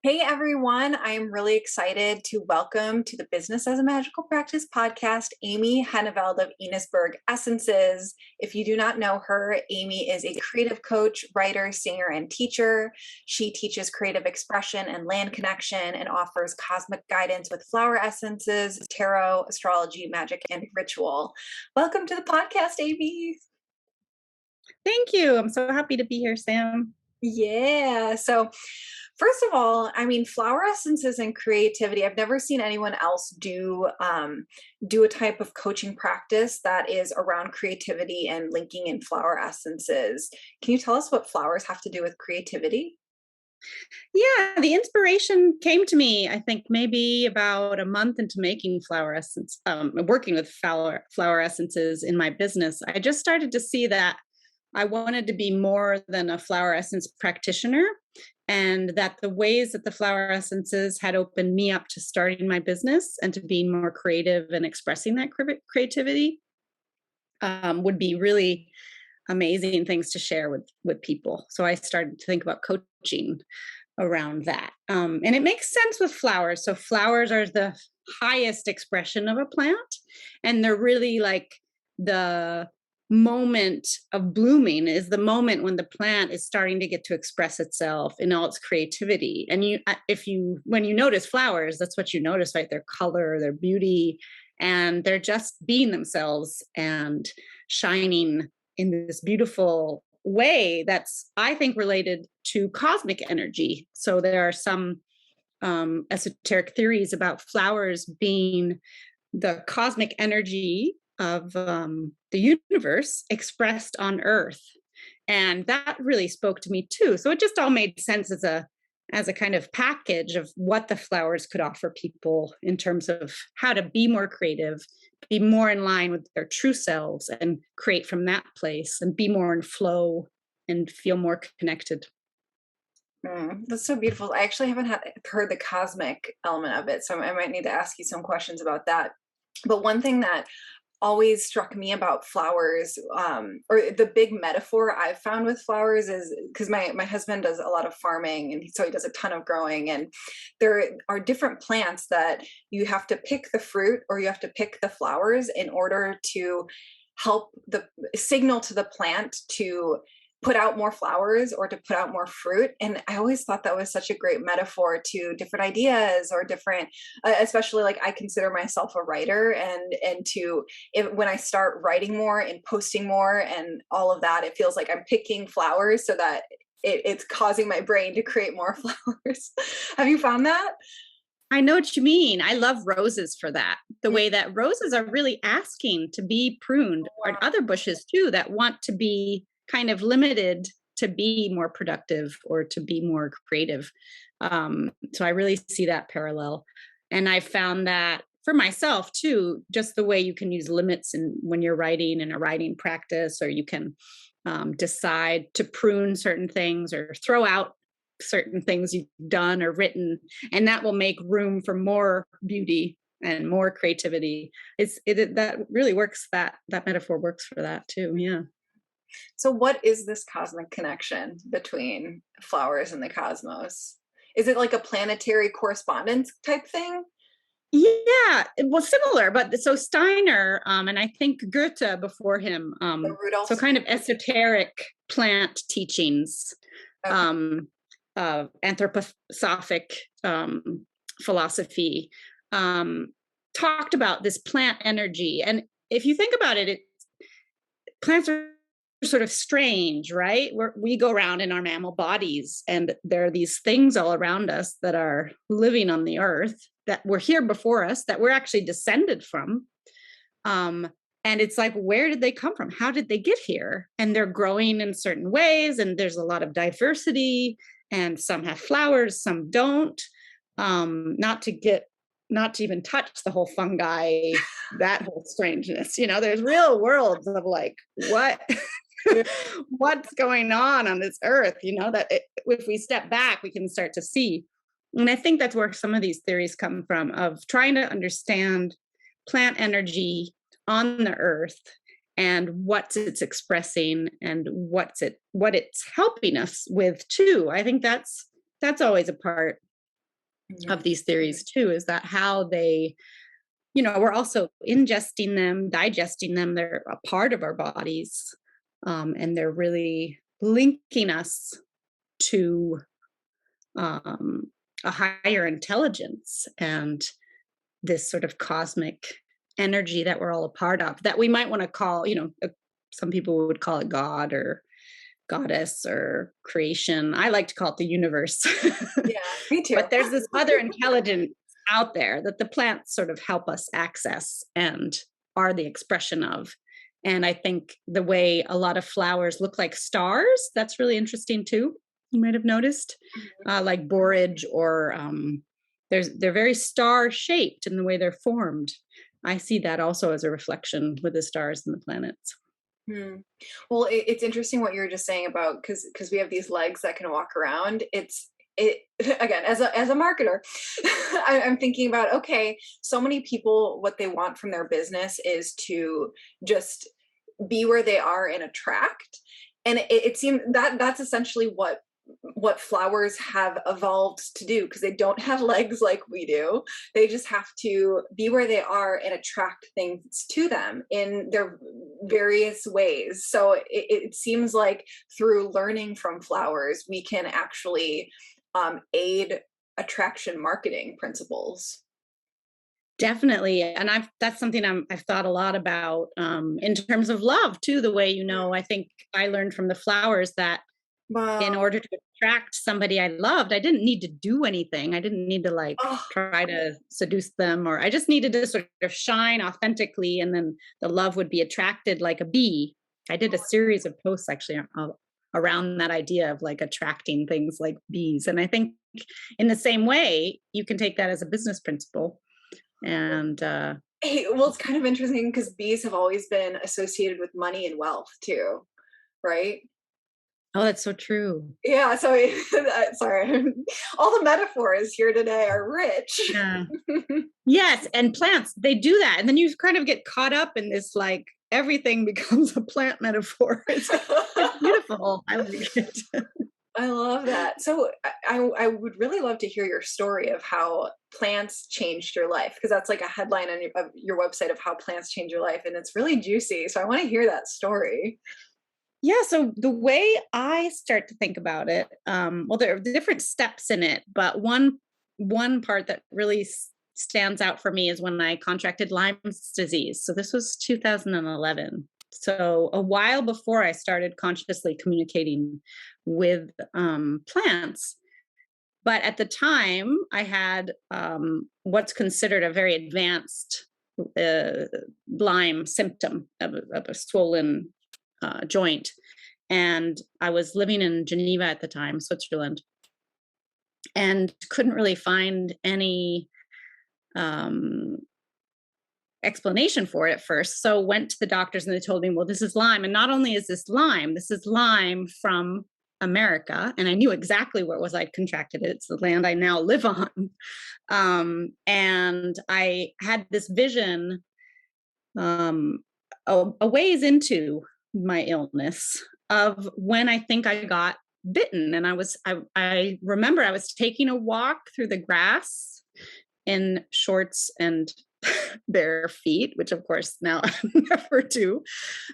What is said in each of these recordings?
Hey everyone, I am really excited to welcome to the Business as a Magical Practice podcast, Amy Heneveld of Enosburg Essences. If you do not know her, Amy is a creative coach, writer, singer, and teacher. She teaches creative expression and land connection and offers cosmic guidance with flower essences, tarot, astrology, magic, and ritual. Welcome to the podcast, Amy. Thank you. I'm so happy to be here, Sam. Yeah. So, first of all, I mean, flower essences and creativity. I've never seen anyone else do a type of coaching practice that is around creativity and linking in flower essences. Can you tell us what flowers have to do with creativity? Yeah, the inspiration came to me, I think maybe about a month into making flower essence, working with flower essences in my business. I just started to see that I wanted to be more than a flower essence practitioner, and that the ways that the flower essences had opened me up to starting my business and to being more creative and expressing that creativity would be really amazing things to share with people. So I started to think about coaching around that, and it makes sense with flowers. So flowers are the highest expression of a plant, and they're really like the moment of blooming is the moment when the plant is starting to get to express itself in all its creativity. And when you notice flowers, that's what you notice, right? Their color, their beauty, and they're just being themselves and shining in this beautiful way that's, I think, related to cosmic energy. So there are some esoteric theories about flowers being the cosmic energy of the universe expressed on Earth, and that really spoke to me too. So it just all made sense as a kind of package of what the flowers could offer people in terms of how to be more creative, be more in line with their true selves, and create from that place, and be more in flow and feel more connected. That's so beautiful. I actually haven't heard the cosmic element of it, so I might need to ask you some questions about that. But one thing that always struck me about flowers, or the big metaphor I've found with flowers, is because my husband does a lot of farming, and so he does a ton of growing, and there are different plants that you have to pick the fruit or you have to pick the flowers in order to help the signal to the plant to put out more flowers or to put out more fruit. And I always thought that was such a great metaphor to different ideas or different, especially, like, I consider myself a writer, and when I start writing more and posting more and all of that, it feels like I'm picking flowers so that it's causing my brain to create more flowers. Have you found that? I know what you mean. I love roses for that. The way that roses are really asking to be pruned, or other bushes too that want to be kind of limited to be more productive or to be more creative. So I really see that parallel. And I found that for myself too, just the way you can use limits when you're writing in a writing practice, or you can decide to prune certain things or throw out certain things you've done or written, and that will make room for more beauty and more creativity. That really works. That metaphor works for that too. Yeah. So what is this cosmic connection between flowers and the cosmos? Is it like a planetary correspondence type thing? Yeah, it was similar, but so Steiner, and I think Goethe before him, The Rudolph? so kind of esoteric plant teachings, Okay. um, anthroposophic philosophy, talked about this plant energy. And if you think about it, plants are sort of strange, right? We go around in our mammal bodies, and there are these things all around us that are living on the earth that were here before us, that we're actually descended from. And it's like, where did they come from? How did they get here? And they're growing in certain ways, and there's a lot of diversity, and some have flowers, some don't. Not to even touch the whole fungi, that whole strangeness. There's real worlds of like, what what's going on this earth, if we step back, we can start to see. And I think that's where some of these theories come from, of trying to understand plant energy on the earth and what it's expressing and what it's helping us with too. I think that's always a part Mhm. of these theories too, is that how they, we're also ingesting them, digesting them. They're a part of our bodies. And they're really linking us to um, a higher intelligence and this sort of cosmic energy that we're all a part of, that we might want to call, some people would call it God or goddess or creation. I like to call it the universe. Yeah, me too. But there's this other intelligence out there that the plants sort of help us access and are the expression of. And I think the way a lot of flowers look like stars, that's really interesting too. You might have noticed, Mhm. like borage or they're very star shaped in the way they're formed. I see that also as a reflection with the stars and the planets. Hmm. Well, it's interesting what you were just saying about because we have these legs that can walk around. It again as a marketer, I'm thinking about, okay, so many people, what they want from their business is to just be where they are and attract. And it seems that that's essentially what flowers have evolved to do, because they don't have legs like we do. They just have to be where they are and attract things to them in their various ways. So it seems like through learning from flowers, we can actually aid attraction marketing principles. Definitely. And that's something I've thought a lot about in terms of love too. The way, I think I learned from the flowers that in Wow. order to attract somebody I loved, I didn't need to do anything. I didn't need to like Oh, try to seduce them, or I just needed to sort of shine authentically, and then the love would be attracted like a bee. I did a series of posts actually around that idea of like attracting things like bees. And I think in the same way, you can take that as a business principle. And hey, well, it's kind of interesting because bees have always been associated with money and wealth too, right? oh, that's so true. Yeah, so sorry. All the metaphors here today are rich. Yeah. Yes, and plants, they do that. And then you kind of get caught up in this like everything becomes a plant metaphor. It's beautiful. I like it. I love that. So I would really love to hear your story of how plants changed your life, because that's like a headline on your website of how plants change your life, and it's really juicy. So I want to hear that story. Yeah, so the way I start to think about it, well, there are different steps in it, but one part that really stands out for me is when I contracted Lyme's disease. So this was 2011. So a while before I started consciously communicating with plants. But at the time, I had what's considered a very advanced uh, Lyme symptom of a swollen joint. And I was living in Geneva at the time, Switzerland, and couldn't really find any um, explanation for it at first. So went to the doctors and they told me, well, this is Lyme. And not only is this is Lyme from America. And I knew exactly where it was I'd contracted it. It's the land I now live on. And I had this vision a ways into my illness of when I think I got bitten. And I remember I was taking a walk through the grass in shorts and bare feet, which of course now I never do,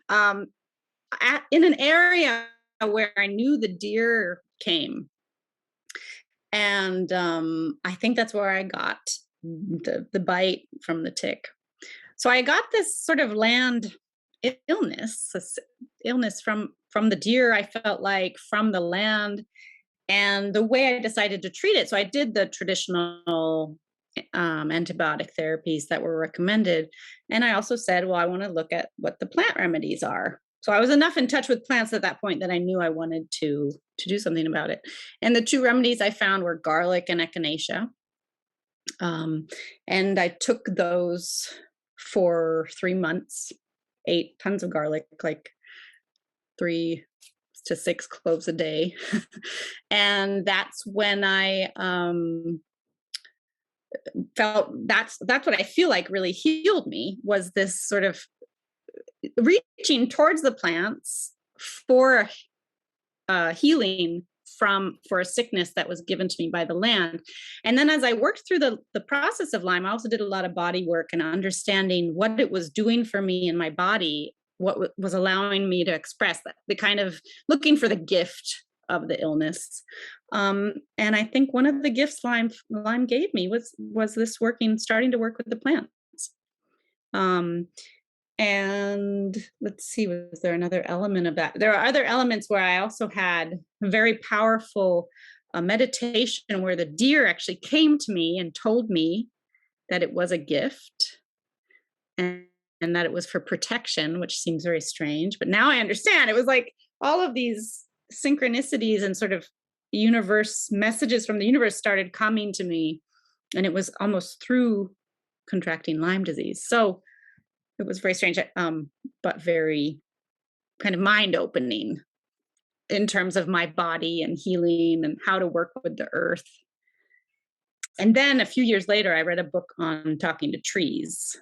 in an area where I knew the deer came. And I think that's where I got the bite from the tick. So I got this sort of land illness, this illness from the deer. I felt like from the land, and the way I decided to treat it. So I did the traditional antibiotic therapies that were recommended, and I also said, well, I want to look at what the plant remedies are. So I was enough in touch with plants at that point that I knew I wanted to do something about it. And the two remedies I found were garlic and echinacea. And I took those for 3 months, 8 tons of garlic, like 3 to 6 cloves a day. And that's when I felt that's what I feel like really healed me, was this sort of reaching towards the plants for healing for a sickness that was given to me by the land. And then as I worked through the process of Lyme, I also did a lot of body work and understanding what it was doing for me in my body, what was allowing me to express that, the kind of looking for the gift of the illness. And I think one of the gifts Lyme gave me was this starting to work with the plants. And let's see, was there another element of that? There are other elements where I also had a very powerful meditation where the deer actually came to me and told me that it was a gift and that it was for protection, which seems very strange. But now I understand. It was like all of these synchronicities and sort of messages from the universe started coming to me. And it was almost through contracting Lyme disease. So it was very strange, but very kind of mind-opening in terms of my body and healing and how to work with the earth. And then a few years later, I read a book on talking to trees.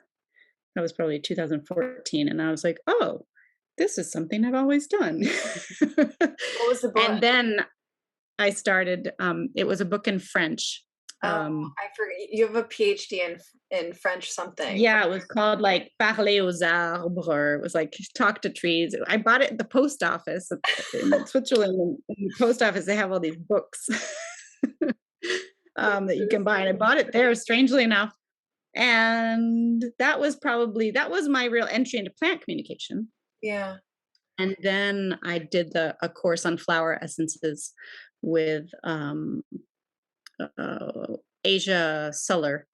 That was probably 2014. And I was like, oh, this is something I've always done. What was the book? And then I started, it was a book in French. I forget. You have a PhD in French something. Yeah, it was called like Parler aux arbres, or it was like talk to trees. I bought it at the post office in Switzerland. In the post office, they have all these books that you can buy, and I bought it there, strangely enough. And that was my real entry into plant communication. Yeah. And then I did a course on flower essences with Asia Suller,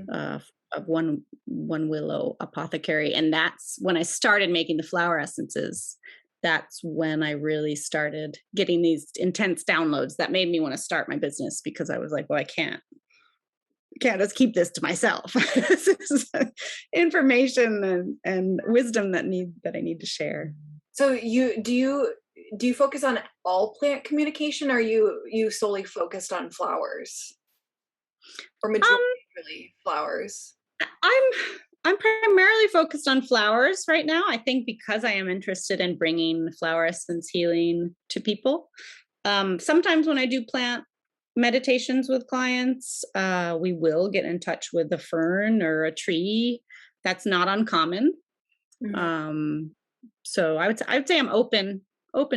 of One Willow Apothecary. And that's when I started making the flower essences. That's when I really started getting these intense downloads that made me want to start my business, because I was like, well, I can't just keep this to myself. This is information and wisdom that I need to share. So do you focus on all plant communication, or are you solely focused on flowers? Or majority really flowers? I'm primarily focused on flowers right now. I think because I am interested in bringing flower essence healing to people. Sometimes when I do plant meditations with clients, we will get in touch with a fern or a tree. That's not uncommon. So I would say I'm open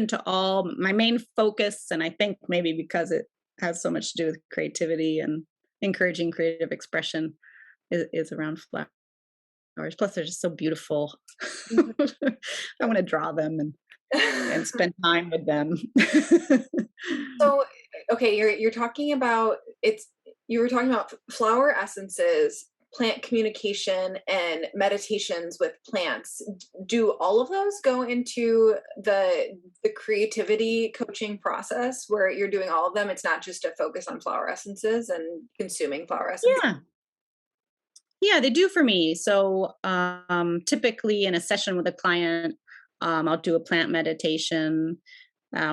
to all. My main focus, and I think maybe because it has so much to do with creativity and encouraging creative expression, is around flowers. Plus they're just so beautiful. I want to draw them and spend time with them. So, okay, you're talking about you were talking about flower essences, plant communication, and meditations with plants. Do all of those go into the creativity coaching process where you're doing all of them? It's not just a focus on flower essences and consuming flower essences? Yeah, they do for me. So typically in a session with a client, I'll do a plant meditation.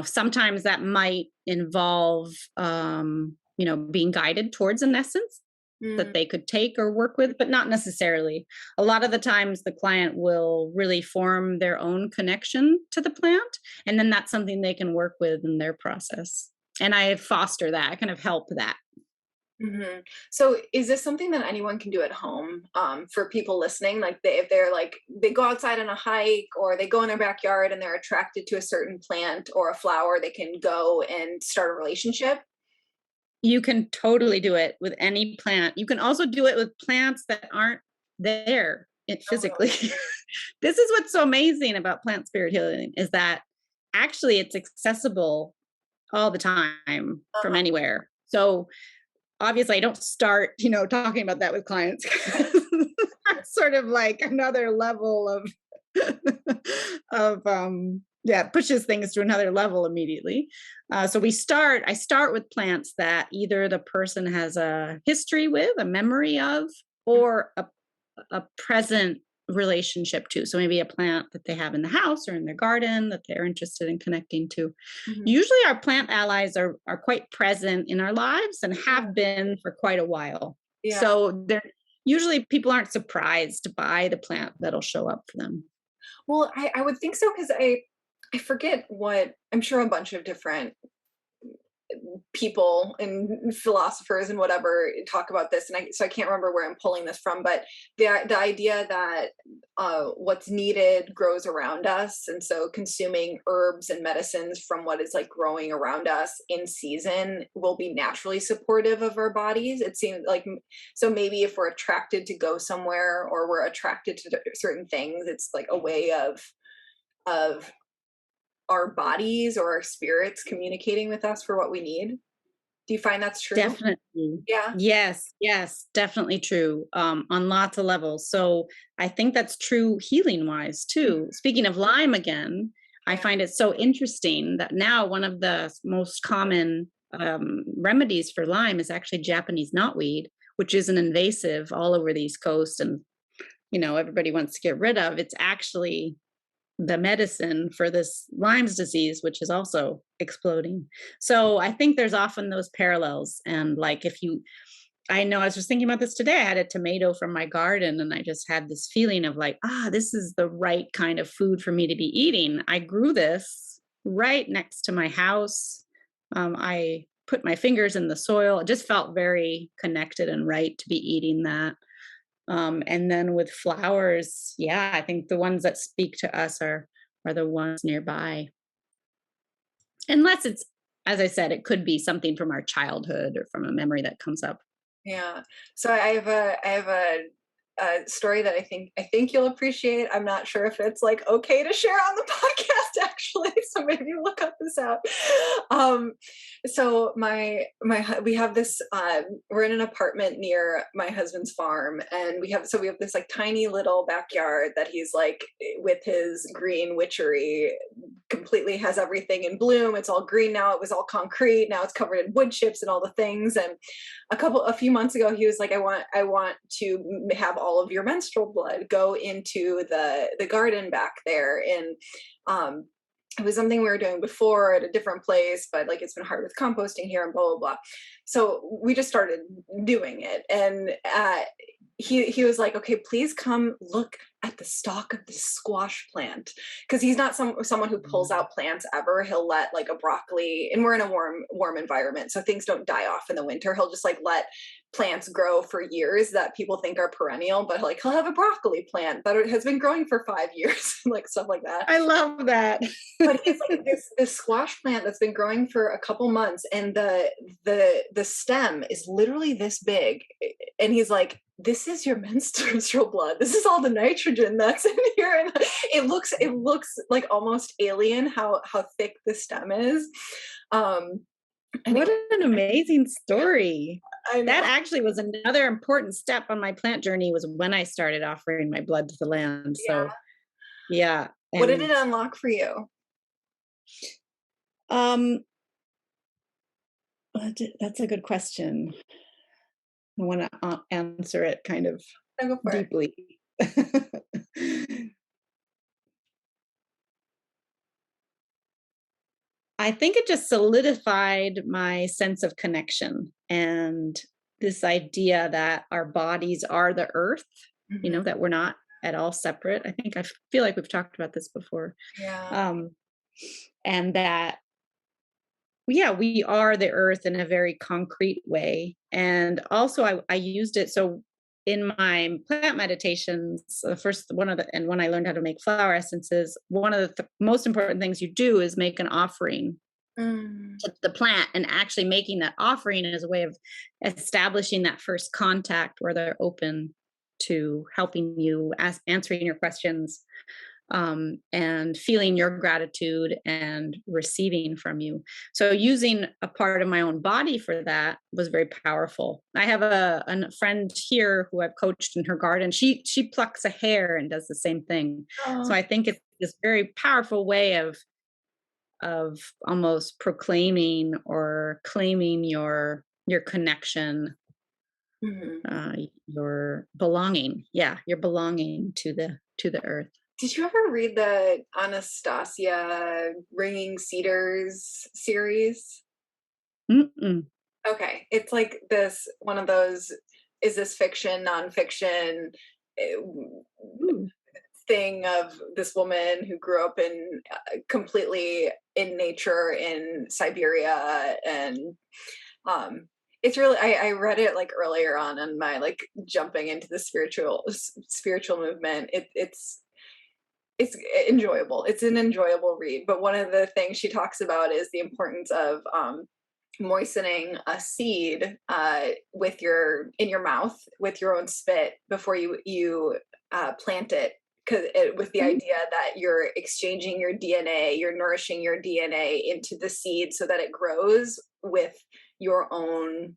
Sometimes that might involve, being guided towards an essence that they could take or work with, but not necessarily. A lot of the times the client will really form their own connection to the plant, and then that's something they can work with in their process. And I foster that, I kind of help that. So is this something that anyone can do at home? For people listening, like if they're like, they go outside on a hike, or they go in their backyard and they're attracted to a certain plant or a flower, they can go and start a relationship? You can totally do it with any plant. You can also do it with plants that aren't there physically. This is what's so amazing about plant spirit healing, is that actually it's accessible all the time from anywhere. So obviously I don't start, talking about that with clients. That's sort of like another level of pushes things to another level immediately. So I start with plants that either the person has a history with, a memory of, or a present relationship to. So maybe a plant that they have in the house or in their garden that they're interested in connecting to. Usually our plant allies are quite present in our lives and have been for quite a while. So usually people aren't surprised by the plant that'll show up for them. Well, I would think so, because I forget what, I'm sure a bunch of different people and philosophers and whatever talk about this, and I can't remember where I'm pulling this from, but the idea that what's needed grows around us, and so consuming herbs and medicines from what is like growing around us in season will be naturally supportive of our bodies. It seems like, so maybe if we're attracted to go somewhere or we're attracted to certain things, it's like a way of our bodies or our spirits communicating with us for what we need. Do you find that's true? Definitely. Yeah. Yes, yes, definitely true, on lots of levels. So I think that's true healing wise Mm. too. Speaking of Lyme again, I Yeah. find it so interesting that now one of the most common remedies for Lyme is actually Japanese knotweed, which is an invasive all over the East Coast, and everybody wants to get rid of. It's actually the medicine for this Lyme's disease, which is also exploding. So I think there's often those parallels. And like, I know I was just thinking about this today. I had a tomato from my garden and I just had this feeling of like, this is the right kind of food for me to be eating. I grew this right next to my house. I put my fingers in the soil. It just felt very connected and right to be eating that. And then with flowers, yeah, I think the ones that speak to us are the ones nearby. Unless it's, as I said, it could be something from our childhood or from a memory that comes up. Yeah. So I have a story that I think you'll appreciate. I'm not sure if it's like okay to share on the podcast actually, so maybe we'll cut this out. Um, so we have this we're in an apartment near my husband's farm, and we have this like tiny little backyard that he's like with his green witchery completely has everything in bloom. It's all green now. It was all concrete. Now it's covered in wood chips and all the things. And a few months ago, he was like, I want to have all of your menstrual blood go into the garden back there. And it was something we were doing before at a different place, but like it's been hard with composting here and blah blah blah. So we just started doing it, and he was like, okay, please come look at the stalk of this squash plant, because he's not someone who pulls out plants ever. He'll let like a broccoli, and we're in a warm environment, so things don't die off in the winter. He'll just like let plants grow for years that people think are perennial, but like he'll have a broccoli plant that has been growing for 5 years, like stuff like that. I love that. But he's like this squash plant that's been growing for a couple months, and the stem is literally this big, and he's like, this is your menstrual blood. This is all the nitrogen that's in here, and it looks like almost alien how thick the stem is. What an amazing story. I know. That actually was another important step on my plant journey, was when I started offering my blood to the land. So yeah. What did it unlock for you? That's a good question. I want to answer it kind of Go for it. deeply. I think it just solidified my sense of connection and this idea that our bodies are the earth, Mhm. that we're not at all separate. I feel like we've talked about this before. Yeah. And that, yeah, we are the earth in a very concrete way. And also I used it. So in my plant meditations, the first one of the, and when I learned how to make flower essences, one of the most important things you do is make an offering to the plant, and actually making that offering as a way of establishing that first contact where they're open to helping you, answering your questions, and feeling your gratitude and receiving from you. So using a part of my own body for that was very powerful. I have a friend here who I've coached in her garden. She plucks a hair and does the same thing. Oh. So I think it's this very powerful way of almost proclaiming or claiming your connection, your belonging. Yeah, your belonging to the earth. Did you ever read the Anastasia Ringing Cedars series? Mm-mm. Okay, it's like this one of those. Is this fiction, nonfiction? Ooh. thing of this woman who grew up in completely in nature in Siberia, and it's really I read it like earlier on in my like jumping into the spiritual movement. It's enjoyable. It's an enjoyable read. But one of the things she talks about is the importance of moistening a seed with in your mouth with your own spit before you plant it, because with the idea that you're exchanging your DNA, you're nourishing your DNA into the seed so that it grows with your own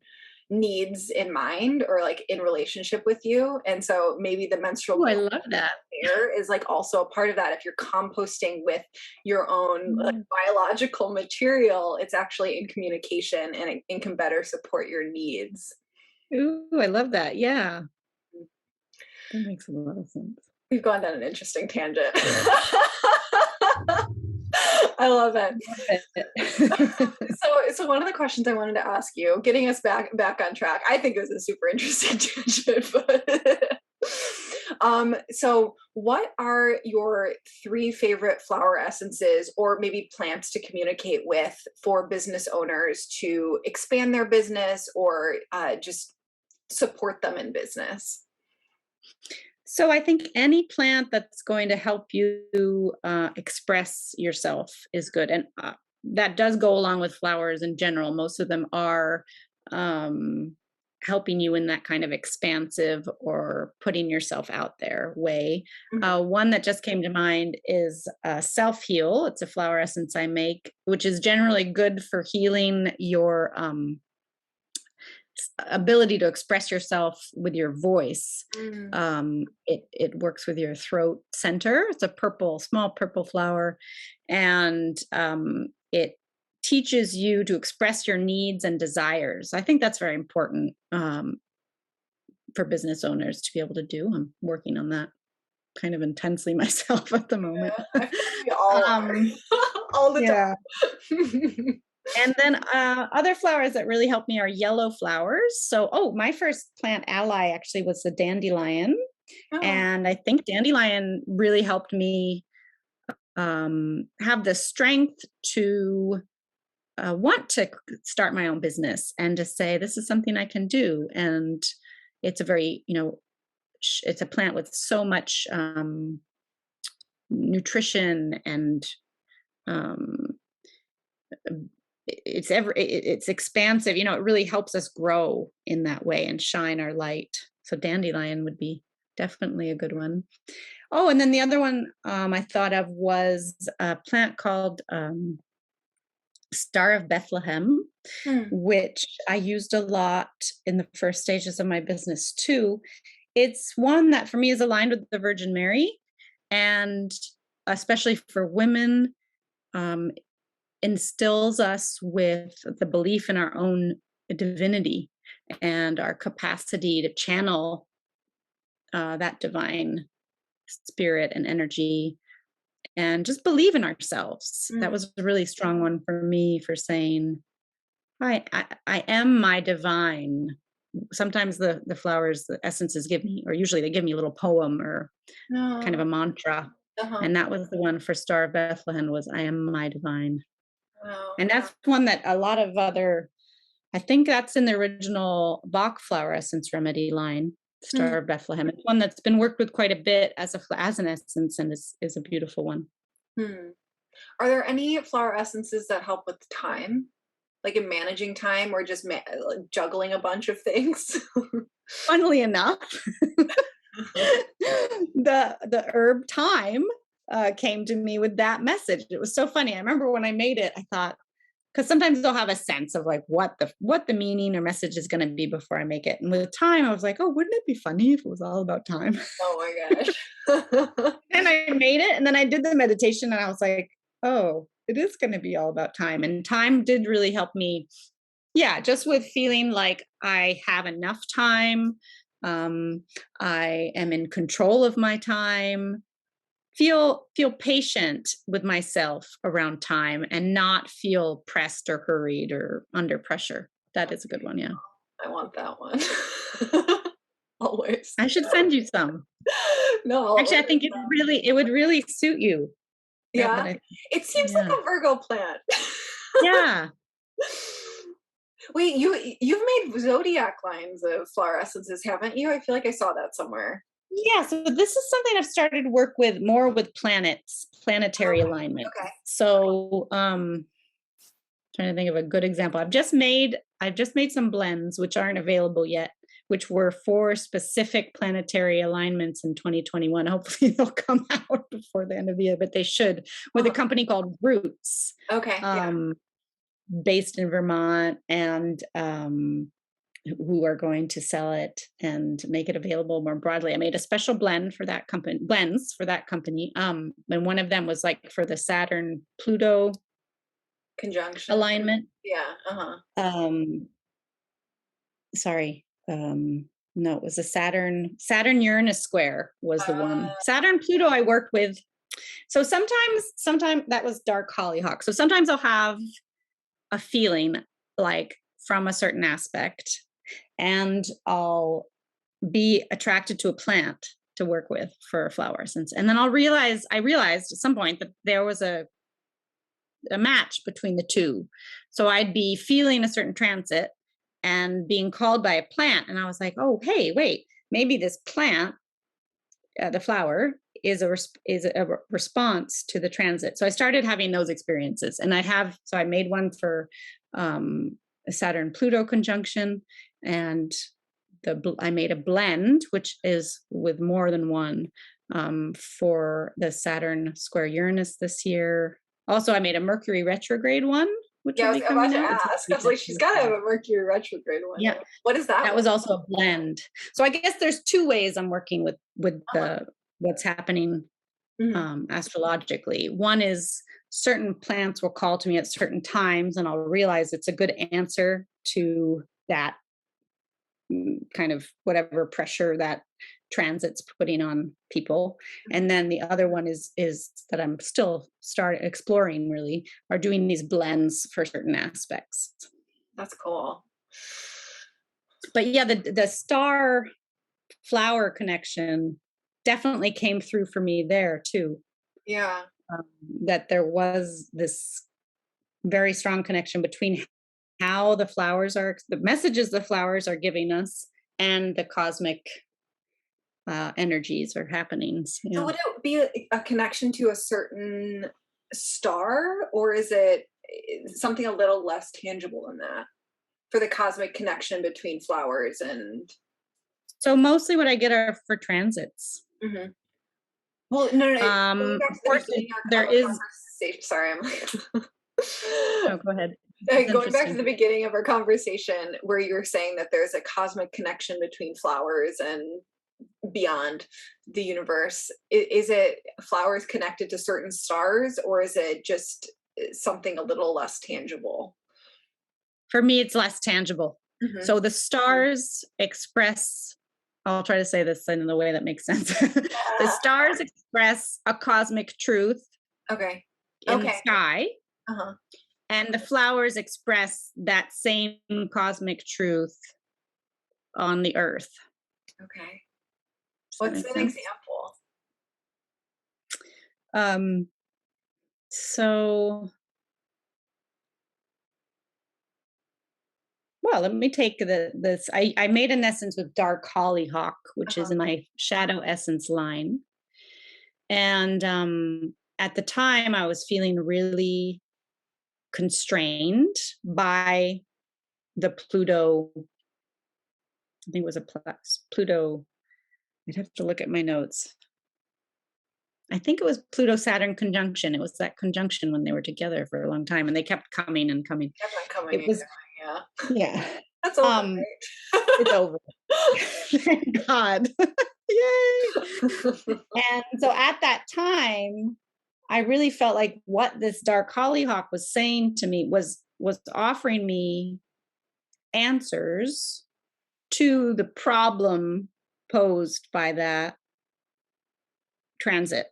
needs in mind, or like in relationship with you. And so maybe the menstrual Oh, I love that. air is like also a part of that. If you're composting with your own like Mm. biological material, it's actually in communication, and it can better support your needs. Ooh, I love that. Yeah, that makes a lot of sense. We've gone down an interesting tangent. I love it. Love it. So one of the questions I wanted to ask you, getting us back on track, I think it was a super interesting tangent, but so what are your 3 favorite flower essences, or maybe plants to communicate with, for business owners to expand their business, or just support them in business? So I think any plant that's going to help you express yourself is good, and that does go along with flowers in general. Most of them are um, helping you in that kind of expansive or putting yourself out there way. Mhm. One that just came to mind is Self Heal. It's a flower essence I make, which is generally good for healing your ability to express yourself with your voice. Mm. It works with your throat center. It's a small purple flower, and it teaches you to express your needs and desires. I think that's very important for business owners to be able to do. I'm working on that kind of intensely myself at the moment. I feel like we all are um, all the yeah. time. And then other flowers that really help me are yellow flowers. So, my first plant ally actually was the dandelion. Oh. And I think dandelion really helped me have the strength to want to start my own business and to say, this is something I can do. And it's a very, it's a plant with so much nutrition and um, it's expansive. It really helps us grow in that way and shine our light. So dandelion would be definitely a good one. Oh, and then the other one I thought of was a plant called Star of Bethlehem, Hmm. which I used a lot in the first stages of my business too. It's one that for me is aligned with the Virgin Mary, and especially for women, um, instills us with the belief in our own divinity and our capacity to channel that divine spirit and energy, and just believe in ourselves. That Mm. was a really strong one for me, for saying, I am my divine. Sometimes the flowers, the essences give me, or usually they give me a little poem or kind of No. a mantra. Uh-huh. And that was the one for Star of Bethlehem, was I am my divine. Wow. And that's one that a lot of other, I think that's in the original Bach flower essence remedy line, Hmm. Star of Bethlehem. It's one that's been worked with quite a bit as an essence, and is a beautiful one. Hmm. Are there any flower essences that help with time? Like in managing time, or just like juggling a bunch of things? Funnily enough, the herb thyme came to me with that message. It was so funny. I remember when I made it, I thought, because sometimes they'll have a sense of like what the meaning or message is going to be before I make it. And with time, I was like, oh, wouldn't it be funny if it was all about time? Oh my gosh. And I made it, and then I did the meditation, and I was like, oh, it is going to be all about time. And time did really help me. Yeah, just with feeling like I have enough time. Um, I am in control of my time. Feel patient with myself around time, and not feel pressed or hurried or under pressure. That is a good one. Yeah. I want that one. Always. I should send you some. No. Actually, I think it would really suit you. Now that Yeah. I, It seems like yeah, a Virgo plant. yeah. Wait, you've made zodiac lines of flower essences, haven't you? I feel like I saw that somewhere. Yeah, so this is something I've started to work with more with planets, planetary Okay. alignment. Okay. So, trying to think of a good example. I've just made some blends which aren't available yet, which were for specific planetary alignments in 2021. Hopefully they'll come out before the end of the year, but they should, with a Uh-huh. company called Roots, Okay. Yeah. based in Vermont, and who are going to sell it and make it available more broadly. I made a special blends for that company. And one of them was like for the Saturn Pluto Conjunction. alignment. Yeah. Uh-huh. Um, sorry. No, it was a Saturn Uranus square was the one. Saturn Pluto I worked with. So sometimes that was dark hollyhock. So sometimes I'll have a feeling like from a certain aspect, and I'll be attracted to a plant to work with for a flower essence. And then I realized at some point that there was a match between the two. So I'd be feeling a certain transit and being called by a plant. And I was like, oh, hey, wait, maybe this plant, the flower, is a response to the transit. So I started having those experiences, and I made one for a Saturn Pluto conjunction, and I made a blend, which is with more than one, for the Saturn square Uranus this year. Also, I made a Mercury retrograde one, which Yeah, will I was be about coming to out. ask. I was like, she's got to have a Mercury retrograde one. Yeah, What is that that one? was also a blend. So I guess there's two ways I'm working with Uh-huh. what's happening astrologically. One is certain plants will call to me at certain times, and I'll realize it's a good answer to that kind of whatever pressure that transit's putting on people. And then the other one is that I'm still exploring, really, are doing these blends for certain aspects. That's cool. But yeah, the star flower connection definitely came through for me there too. Yeah. That there was this very strong connection between how the messages the flowers are giving us, and the cosmic energies or happenings. So Yeah. would it be a connection to a certain star, or is it something a little less tangible than that for the cosmic connection between flowers and? So mostly what I get are for transits. Mhm. Well, no, no, going back Of to the course, beginning there of our is. conversation. Sorry, I'm like. Oh, go ahead. It's Going back to interesting. the beginning of our conversation, where you were saying that there's a cosmic connection between flowers and beyond the universe, is it flowers connected to certain stars, or is it just something a little less tangible? For me, it's less tangible. Hmm. So the stars express, I'll try to say this in a way that makes sense. The stars express a cosmic truth Okay. in the Okay. sky, Uh-huh. and the flowers express that same cosmic truth on the earth. Okay. Does that What's make an sense? example? So, well, let me take this. I made an essence with dark hollyhock, which is Uh-huh. in my shadow essence line. And at the time, I was feeling really constrained by the Pluto. I think it was a Pluto. I'd have to look at my notes. I think it was Pluto Saturn conjunction. It was that conjunction when they were together for a long time, and they kept coming and coming. Kept on coming It and was, going, yeah. yeah. That's over, It's over. Thank God. Yay. right? And so at that time, I really felt like what this dark hollyhock was saying to me was offering me answers to the problem posed by that transit.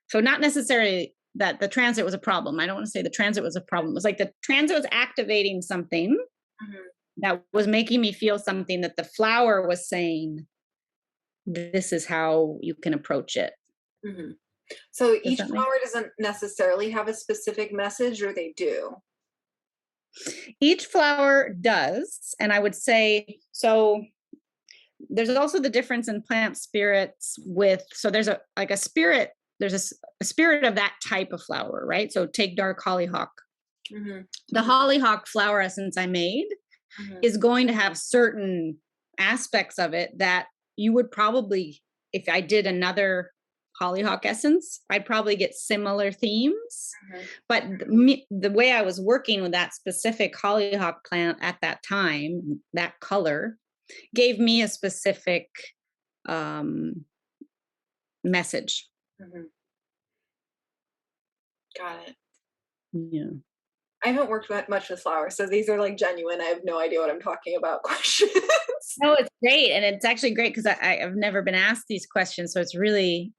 So not necessarily that the transit was a problem. I don't want to say the transit was a problem. It was like the transit was activating something Mhm. that was making me feel something that the flower was saying this is how you can approach it. Hmm. So Does each that make flower doesn't necessarily have a specific message, or they do? Each flower does, and I would say so. There's also the difference in plant spirits with, so there's a like a spirit, there's a spirit of that type of flower, right? So take dark hollyhock. Hmm. The hollyhock flower essence I made Hmm. is going to have certain aspects of it that you would probably, if I did another hollyhock essence, I'd probably get similar themes. Hmm. But the way I was working with that specific hollyhock plant at that time, that color gave me a specific um, message. Hmm. Got it. Yeah. I haven't worked much with flowers, so these are like genuine. I have no idea what I'm talking about questions. No, it's great. And it's actually great because I've never been asked these questions. So it's really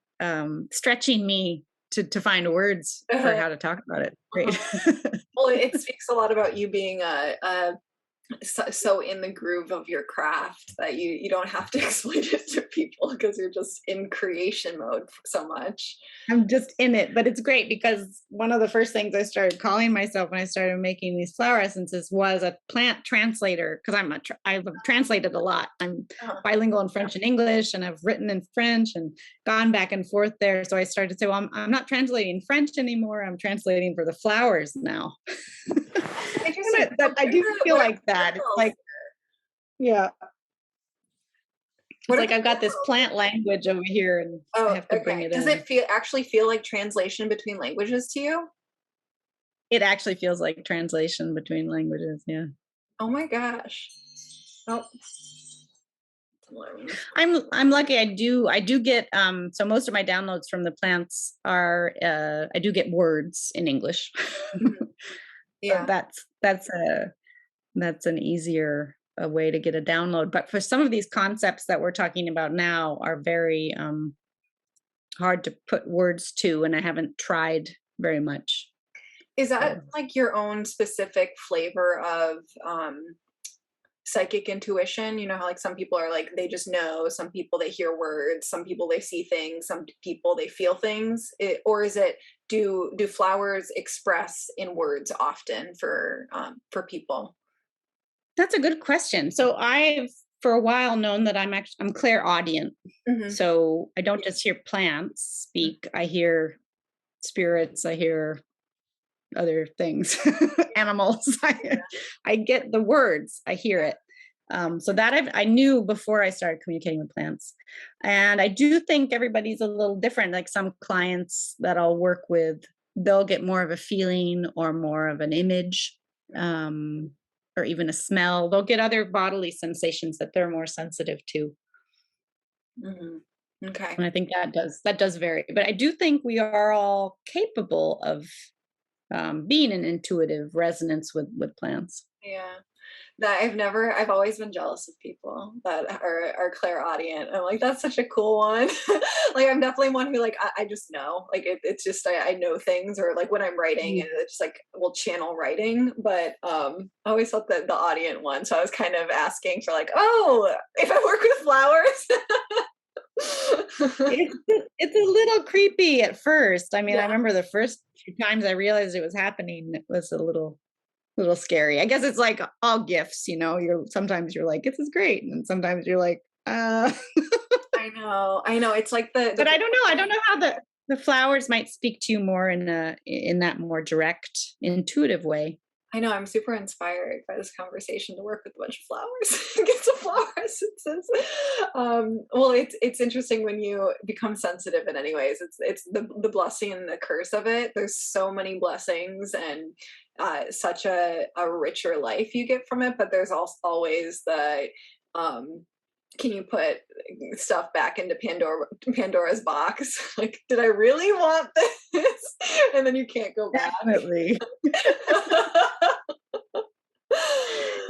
stretching me to find words for Uh-huh. how to talk about it. Uh-huh. Great. Well, it speaks a lot about you being so in the groove of your craft that you don't have to explain it to people because you're just in creation mode so much. I'm just in it, but it's great because one of the first things I started calling myself when I started making these flower essences was a plant translator because I've translated a lot. I'm Uh-huh. bilingual in French and English, and I've written in French and gone back and forth there. So I started to say, well, I'm not translating French anymore. I'm translating for the flowers now. Interesting. So I do feel what are like the that. It's parallels? like, yeah, What it's are like the I've got this parallels? plant language over here and I Oh, have to bring okay. it Does in. it actually feel like translation between languages to you? It actually feels like translation between languages. Yeah. Oh my gosh. Oh, it's alarming. I'm lucky. I do get so most of my downloads from the plants are I do get words in English. Mhm. So Yeah. that's an easier way to get a download. But for some of these concepts that we're talking about now are very hard to put words to, and I haven't tried very much. Is that So like your own specific flavor of psychic intuition? You know how like some people are like they just know, some people they hear words, some people they see things, some people they feel things. Or is it do flowers express in words often for people? that's a good question. So I've for a while known that I'm clairaudient. Hmm. So I don't just hear plants speak, I hear spirits, I hear other things, animals. I get the words, I hear it. So that I knew before I started communicating with plants. And I do think everybody's a little different. Like some clients that I'll work with, they'll get more of a feeling or more of an image, um, or even a smell. They'll get other bodily sensations that they're more sensitive to. Hmm. Okay. And I think that does vary. But I do think we are all capable of being an intuitive resonance with plants. Yeah. That I've always been jealous of people that are clairaudient. I'm like, that's such a cool one. Like I'm definitely one who like I just know. Like it's just I know things or like when I'm writing Mm. and it's just like will channel writing. But I always felt that the audient one. So I was kind of asking for like, oh, if I work with flowers. It's a little creepy at first. I mean, I Yeah. remember the first few times I realized it was happening, it was a little scary. I guess it's like all gifts, you're sometimes you're like, this is great. And sometimes you're like, I know. I know. It's like the but I don't know. I don't know how the flowers might speak to you more in that more direct, intuitive way. I know, I'm super inspired by this conversation to work with a bunch of flowers and get some flower essences. Well, it's interesting when you become sensitive in any ways. It's the blessing and the curse of it. There's so many blessings and such a richer life you get from it, but there's also always the um, can you put stuff back into Pandora's box? Like, did I really want this? And then you can't go back. Definitely.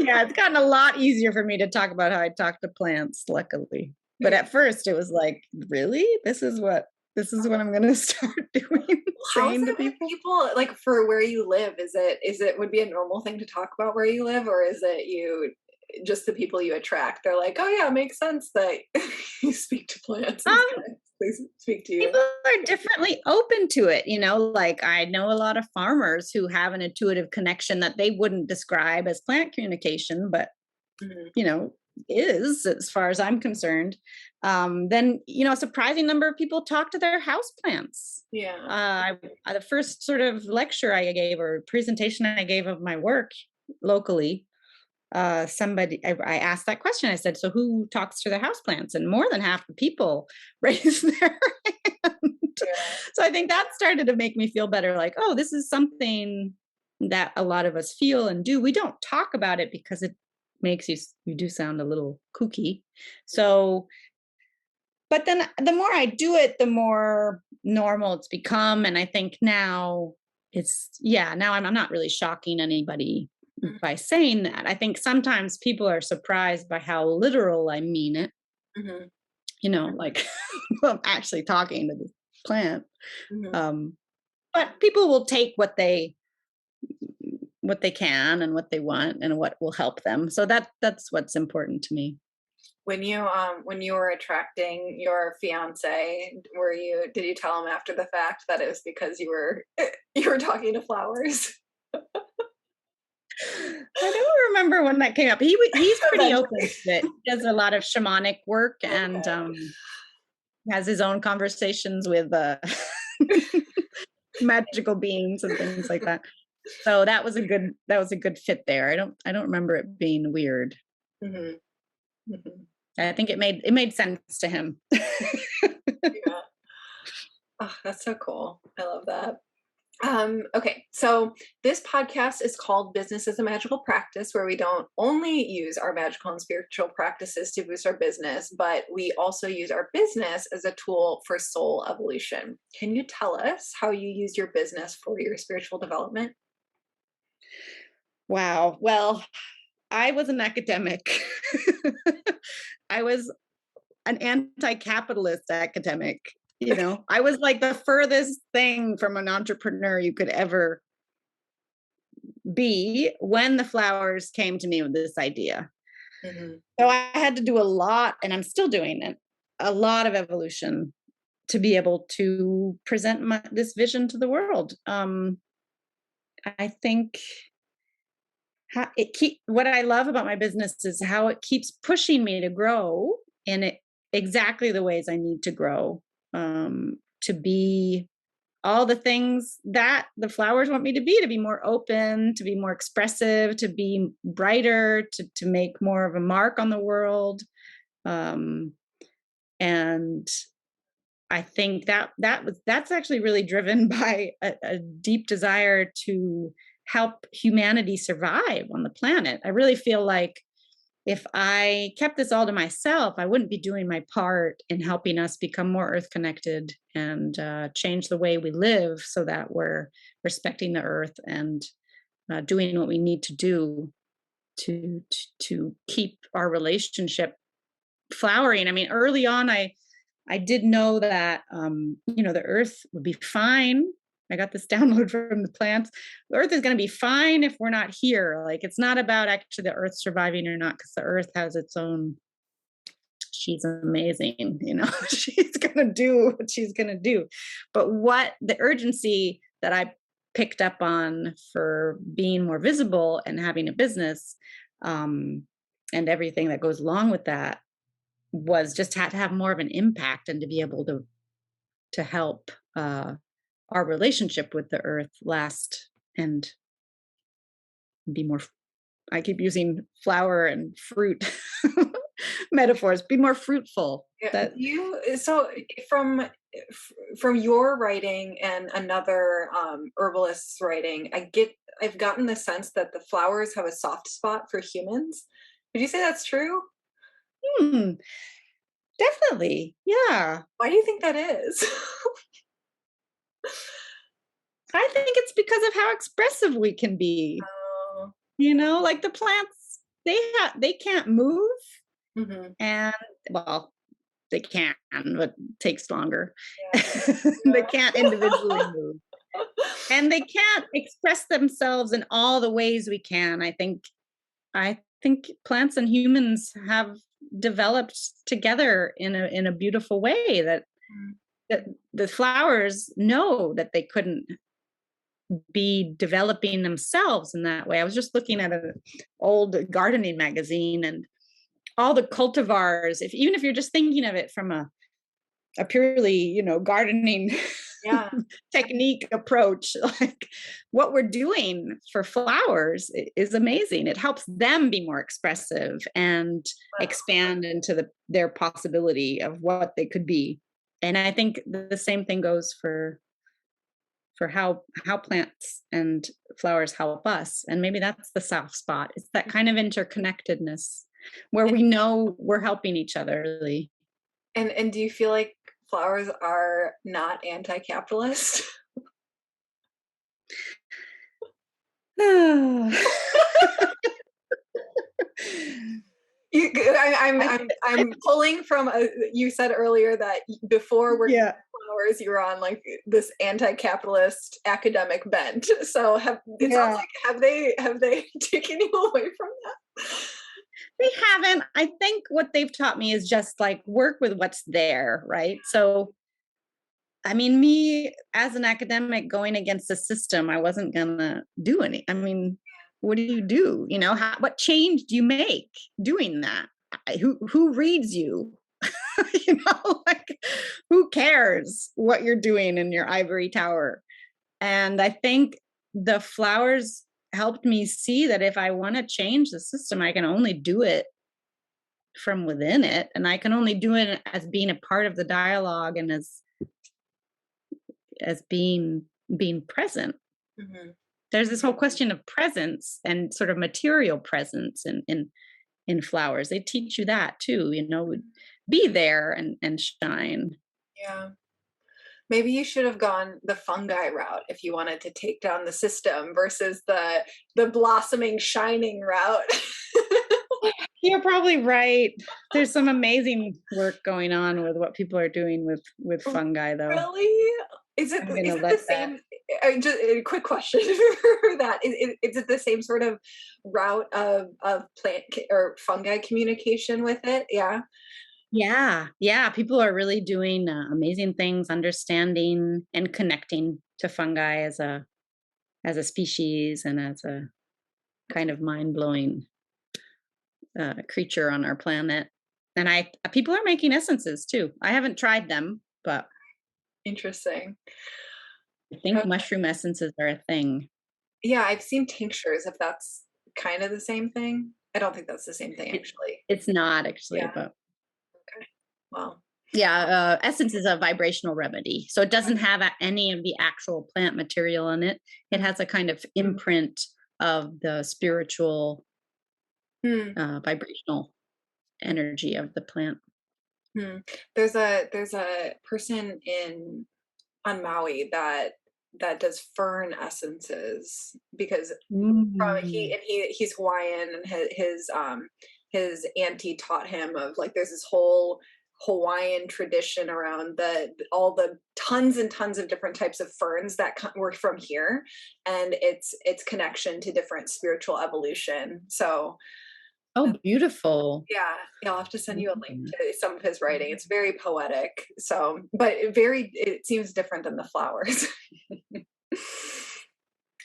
Yeah, it's gotten a lot easier for me to talk about how I talk to plants, luckily. But at first it was like, really? This is what I'm gonna start doing, How is saying to it with people? people like for where you live? Is it would be a normal thing to talk about where you live, or is it you? just the people you attract? They're like, oh yeah, it makes sense that you speak to plants and Um, they speak to you. People are differently open to it, like I know a lot of farmers who have an intuitive connection that they wouldn't describe as plant communication, but Mhm. you know, is as far as I'm concerned. Then a surprising number of people talk to their house plants. Yeah. The first sort of lecture I gave or presentation I gave of my work locally, I asked that question. I said, "So who talks to their house plants?" And more than half the people raised their hand. Yeah. So I think that started to make me feel better. Like, oh, this is something that a lot of us feel and do. We don't talk about it because it makes you do sound a little kooky. So, but then the more I do it, the more normal it's become. And I think now now I'm not really shocking anybody Mhm. by saying that. I think sometimes people are surprised by how literal I mean it, Mhm. like I'm actually talking to the plant. Mhm. Um, but people will take what they can and what they want and what will help them. So that's what's important to me. When you were attracting your fiance, did you tell him after the fact that it was because you were you were talking to flowers? I don't remember when that came up. He's pretty open Eventually. to it. He does a lot of shamanic work and Okay. has his own conversations with magical beings and things like that. So that was a good fit there. I don't remember it being weird. Mhm. Mhm. I think it made sense to him. Yeah. Oh, that's so cool. I love that. Okay, so this podcast is called Business as a Magical Practice, where we don't only use our magical and spiritual practices to boost our business, but we also use our business as a tool for soul evolution. Can you tell us how you use your business for your spiritual development? Wow. Well, I was an academic. I was an anti-capitalist academic. I was like the furthest thing from an entrepreneur you could ever be when the flowers came to me with this idea. Hmm. So I had to do a lot, and I'm still doing it, a lot of evolution to be able to present this vision to the world. I think what I love about my business is how it keeps pushing me to grow in exactly the ways I need to grow, to be all the things that the flowers want me to be more open, to be more expressive, to be brighter, to make more of a mark on the world. Um, and I think that's actually really driven by a deep desire to help humanity survive on the planet. I really feel like if I kept this all to myself, I wouldn't be doing my part in helping us become more earth connected and change the way we live so that we're respecting the earth and doing what we need to do to keep our relationship flowering. I mean, early on, I did know that the earth would be fine. I got this download from the plants. The earth is going to be fine if we're not here. Like, it's not about actually the earth surviving or not, because the earth has its own, she's amazing, she's going to do what she's going to do. But what the urgency that I picked up on for being more visible and having a business, and everything that goes along with that, was just had to have more of an impact and to be able to help our relationship with the earth last and be more. I keep using flower and fruit metaphors. Be more fruitful. Yeah. That So from your writing and another herbalist's writing, I've gotten the sense that the flowers have a soft spot for humans. Would you say that's true? hmm, definitely, yeah. Why do you think that is? I think it's because of how expressive we can be. Oh. Like the plants, they can't move, Mhm. and well, they can, but it takes longer. Yeah. They can't individually Yeah. move. And they can't express themselves in all the ways we can. I think plants and humans have developed together in a beautiful way that Mm. that the flowers know that they couldn't be developing themselves in that way. I was just looking at an old gardening magazine, and all the cultivars, if even if you're just thinking of it from a purely, gardening Yeah. technique approach, like what we're doing for flowers is amazing. It helps them be more expressive and Wow. expand into their possibility of what they could be. And I think the same thing goes for how plants and flowers help us. And maybe that's the soft spot. It's that kind of interconnectedness where And we know we're helping each other really. and do you feel like flowers are not anti-capitalist? I I'm pulling from you said earlier that before working yeah. with flowers, you were on like this anti-capitalist academic bent. So it sounds Yeah. like have they taken you away from that? They haven't. I think what they've taught me is just like work with what's there, right? So, I mean, me as an academic going against the system, I wasn't gonna do any. I mean, what do you do? What change do you make doing that? Who reads you? Like who cares what you're doing in your ivory tower? And I think the flowers helped me see that if I want to change the system, I can only do it from within it, and I can only do it as being a part of the dialogue and as being present. Mhm. There's this whole question of presence and sort of material presence in flowers. They teach you that too, be there and shine. Yeah. Maybe you should have gone the fungi route if you wanted to take down the system versus the blossoming, shining route. You're probably right. There's some amazing work going on with what people are doing with fungi, though. Really? I'm gonna Is it the let that. same? Just a quick question for that. Is it the same sort of route of or fungi communication with it? Yeah. Yeah, yeah. People are really doing amazing things, understanding and connecting to fungi as a species and as a kind of mind blowing creature on our planet. And people are making essences too. I haven't tried them, but Interesting. I think mushroom essences are a thing. Yeah, I've seen tinctures, if that's kind of the same thing. I don't think that's the same thing, It, actually. it's not actually, Yeah. but Okay. Well, yeah, essence is a vibrational remedy. So it doesn't have any of the actual plant material in it. It has a kind of imprint of the spiritual, hmm, vibrational energy of the plant. hmm. There's a person in on Maui that does fern essences because Mm. he's Hawaiian and his auntie taught him of like there's this whole Hawaiian tradition around all the tons and tons of different types of ferns that were from here, and its connection to different spiritual evolution. So Oh, beautiful. yeah, I'll have to send you a link Mm. to some of his writing. It's very poetic. So, but it seems different than the flowers.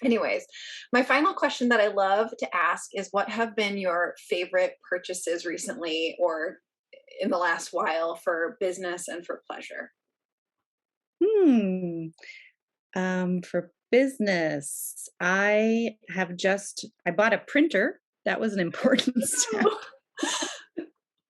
Anyways, my final question that I love to ask is what have been your favorite purchases recently or in the last while for business and for pleasure? Hmm. For business, I bought a printer. That was an important step. Ooh.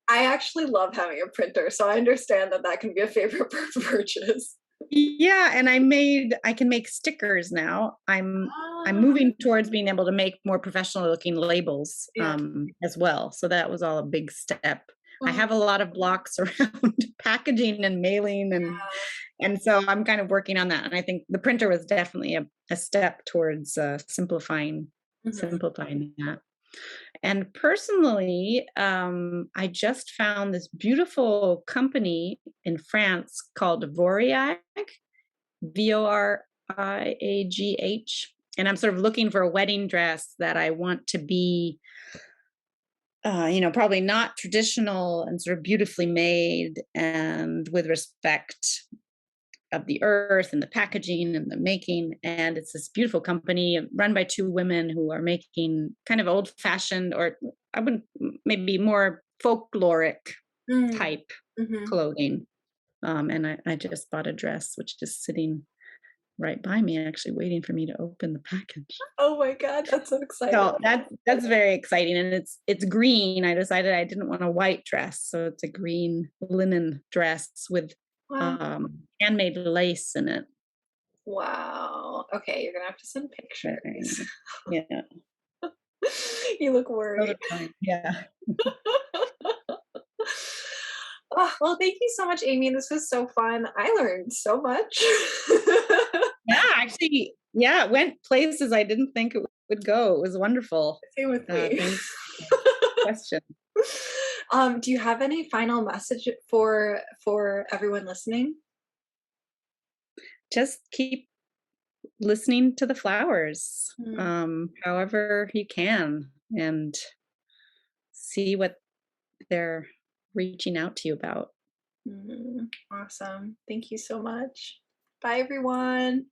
I actually love having a printer, so I understand that that can be a favorite purchase. Yeah, and I can make stickers now. I'm Ah, moving towards being able to make more professional looking labels yeah. as well. So that was all a big step. I Oh, have a lot of blocks around packaging and mailing and so I'm kind of working on that. And I think the printer was definitely a step towards mhm. simplifying that. And personally, I just found this beautiful company in France called Voriag, Voriagh. And I'm sort of looking for a wedding dress that I want to be probably not traditional and sort of beautifully made and with respect of the earth and the packaging and the making. And it's this beautiful company run by two women who are making kind of old fashioned, or I wouldn't, maybe more folkloric Mm, type mhm. clothing. And I just bought a dress, which is sitting right by me, actually waiting for me to open the package. Oh my god, that's so exciting. So that's very exciting, and it's green. I decided I didn't want a white dress, so it's a green linen dress with Wow. handmade lace in it. Wow. Okay, you're gonna have to send pictures. Very, yeah, You look all the worried. time. Yeah, Oh, well, thank you so much, Amy. This was so fun. I learned so much. yeah. Actually, yeah, it went places I didn't think it would go. It was wonderful. Same with me. Thanks for the question. Do you have any final message for everyone listening? Just keep listening to the flowers, Mm, however you can, and see what they're reaching out to you about. awesome. Thank you so much. Bye, everyone.